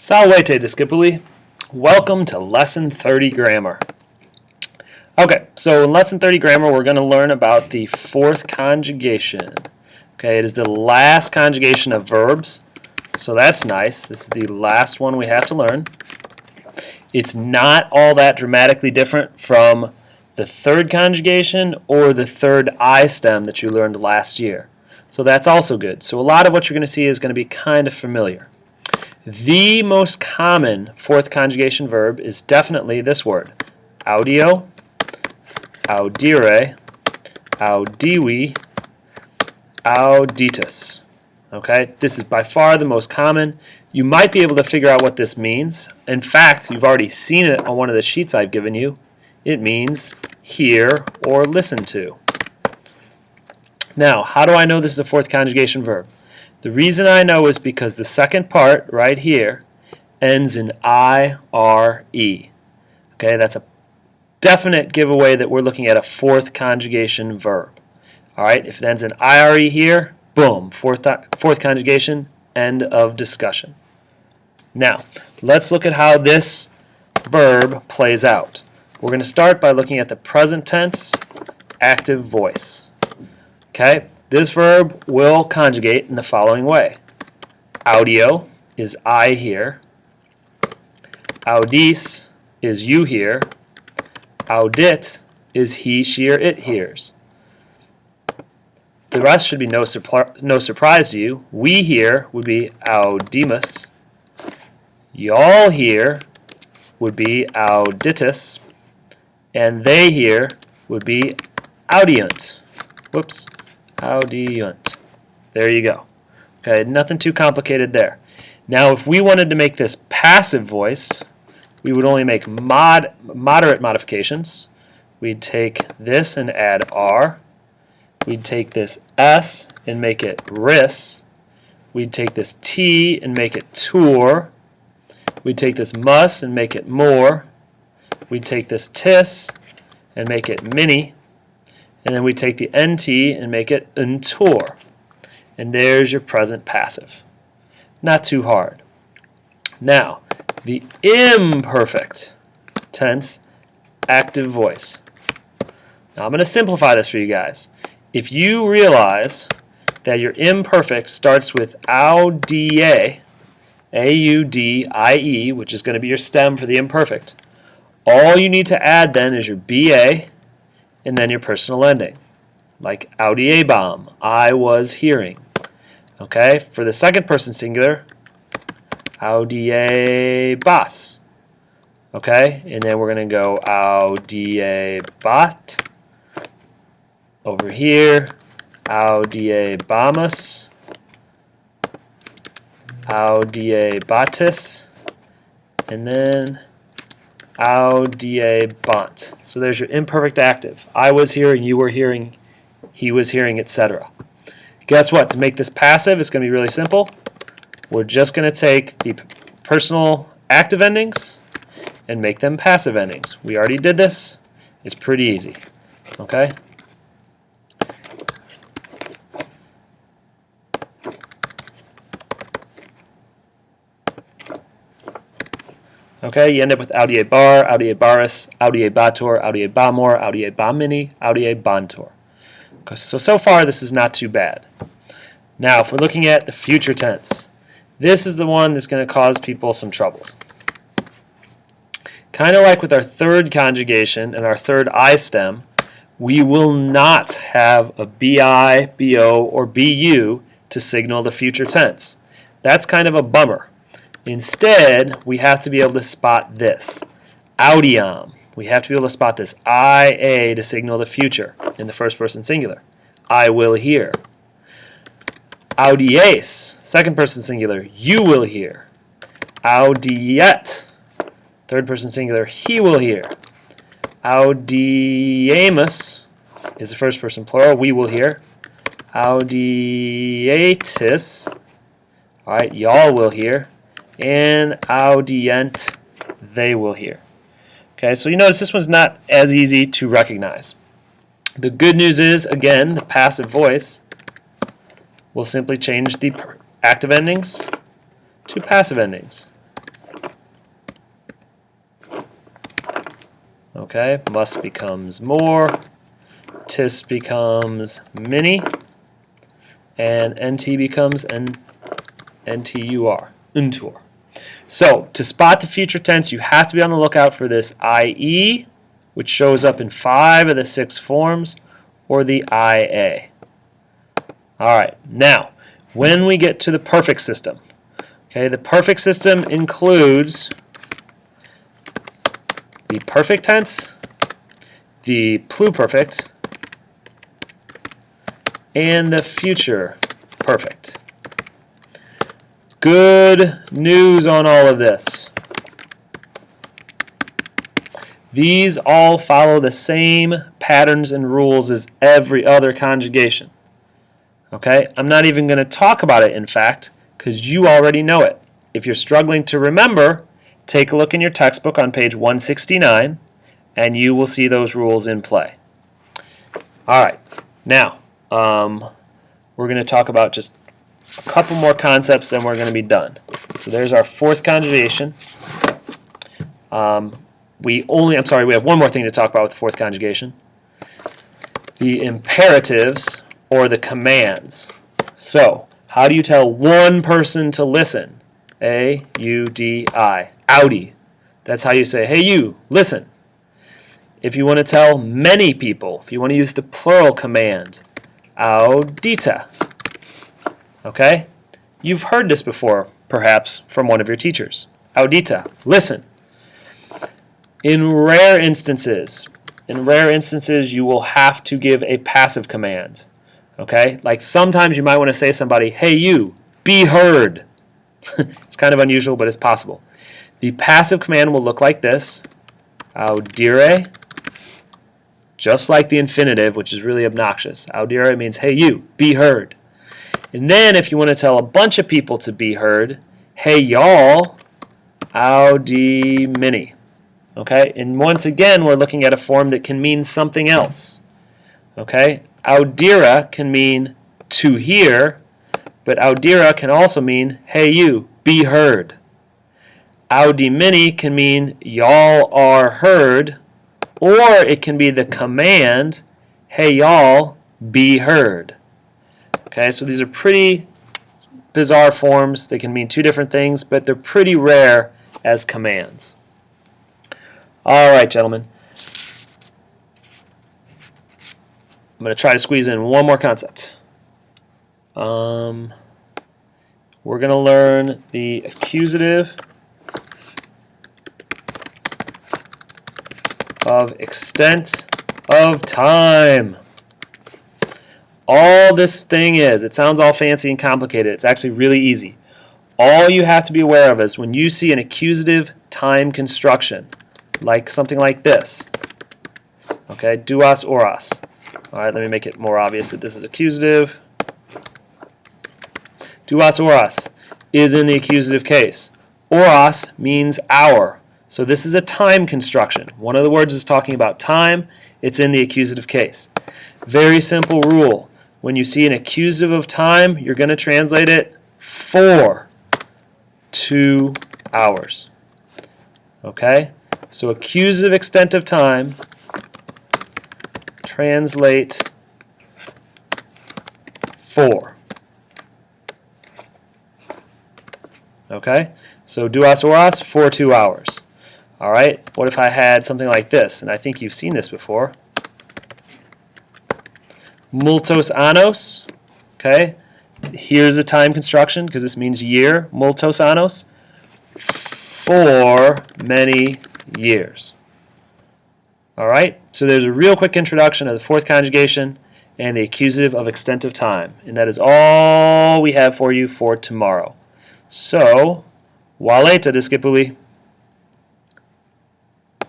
Salvete discipuli. Welcome to Lesson 30 Grammar. Okay, so in Lesson 30 Grammar, we're going to learn about the fourth conjugation. Okay, it is the last conjugation of verbs, so that's nice. This is the last one we have to learn. It's not all that dramatically different from the third conjugation or the third I stem that you learned last year. So that's also good. So a lot of what you're going to see is going to be kind of familiar. The most common fourth conjugation verb is definitely this word, audio, audire, audivi, auditus. Okay, this is by far the most common. You might be able to figure out what this means. In fact, you've already seen it on one of the sheets I've given you. It means hear or listen to. Now, how do I know this is a fourth conjugation verb? The reason I know is because the second part right here ends in I-R-E. Okay, that's a definite giveaway that we're looking at a fourth conjugation verb. All right, if it ends in I-R-E here, boom, fourth conjugation, end of discussion. Now, let's look at how this verb plays out. We're going to start by looking at the present tense active voice. Okay, this verb will conjugate in the following way. Audio is I hear. Audis is you hear. Audit is he, she, or it hears. The rest should be no surprise to you. We hear would be audimus. Y'all hear would be auditus. And they hear would be audiunt. Whoops. Audiunt. There you go. Okay, nothing too complicated there. Now, if we wanted to make this passive voice, we would only make moderate modifications. We'd take this and add R. We'd take this S and make it ris. We'd take this T and make it tour. We'd take this mus and make it more. We'd take this tis and make it mini. And then we take the NT and make it untour. And there's your present passive. Not too hard. Now, the imperfect tense active voice. Now, I'm going to simplify this for you guys. If you realize that your imperfect starts with audie, A-U-D-I-E, which is going to be your stem for the imperfect, all you need to add then is your BA and then your personal ending, like audiebam, I was hearing. Okay, for the second person singular, audiebas. Okay, and then we're going to go audiebat. Over here, audiebamus, audiebatis, and then audiebant. So there's your imperfect active. I was hearing, you were hearing, he was hearing, etc. Guess what? To make this passive, it's going to be really simple. We're just going to take the personal active endings and make them passive endings. We already did this. It's pretty easy. Okay? Okay, you end up with audiebar, audiebaris, audiebator, audiebamor, audiebamini, audiebantor. So far this is not too bad. Now, if we're looking at the future tense, this is the one that's going to cause people some troubles. Kind of like with our third conjugation and our third I stem, we will not have a BI, BO, or BU to signal the future tense. That's kind of a bummer. Instead, we have to be able to spot this, audiam. We have to be able to spot this IA to signal the future in the first person singular. I will hear. Audies, second person singular, you will hear. Audiet, third person singular, he will hear. Audiemus is the first person plural, we will hear. Audietis, all right, y'all will hear. And audient, they will hear. Okay, so you notice this one's not as easy to recognize. The good news is, again, the passive voice will simply change the active endings to passive endings. Okay, must becomes more, tis becomes many, and nt becomes ntur, untur. So, to spot the future tense, you have to be on the lookout for this IE, which shows up in 5 of the 6 forms, or the IA. Alright, now, when we get to the perfect system, okay, the perfect system includes the perfect tense, the pluperfect, and the future perfect. Good news on all of this. These all follow the same patterns and rules as every other conjugation. Okay, I'm not even going to talk about it, in fact, because you already know it. If you're struggling to remember, take a look in your textbook on page 169, and you will see those rules in play. All right, now we're going to talk about just a couple more concepts, then we're going to be done. So there's our fourth conjugation. We have one more thing to talk about with the fourth conjugation. The imperatives, or the commands. So, how do you tell one person to listen? A-U-D-I. Audi. That's how you say, hey you, listen. If you want to tell many people, if you want to use the plural command, audita. Okay? You've heard this before, perhaps, from one of your teachers. Audita, listen. In rare instances, you will have to give a passive command. Okay? Like sometimes you might want to say to somebody, hey you, be heard. It's kind of unusual, but it's possible. The passive command will look like this. Audire. Just like the infinitive, which is really obnoxious. Audire means, hey you, be heard. And then if you want to tell a bunch of people to be heard, hey y'all, audi mini. Okay, and once again, we're looking at a form that can mean something else. Okay, audira can mean to hear, but audira can also mean, hey you, be heard. Audi mini can mean y'all are heard, or it can be the command, hey y'all, be heard. Okay, so these are pretty bizarre forms. They can mean two different things, but they're pretty rare as commands. All right, gentlemen. I'm going to try to squeeze in one more concept. We're going to learn the accusative of extent of time. All this thing is, it sounds all fancy and complicated. It's actually really easy. All you have to be aware of is when you see an accusative time construction, like something like this. Okay, duas oras. All right, let me make it more obvious that this is accusative. Duas oras is in the accusative case. Oras means hour. So this is a time construction. One of the words is talking about time. It's in the accusative case. Very simple rule. When you see an accusative of time, you're going to translate it for 2 hours. Okay? So accusative extent of time, translate for. Okay? So duas horas, for 2 hours. All right? What if I had something like this? And I think you've seen this before. Multos anos. Okay? Here's a time construction because this means year. Multos anos. For many years. All right? So there's a real quick introduction of the fourth conjugation and the accusative of extent of time. And that is all we have for you for tomorrow. So, waleta discipuli.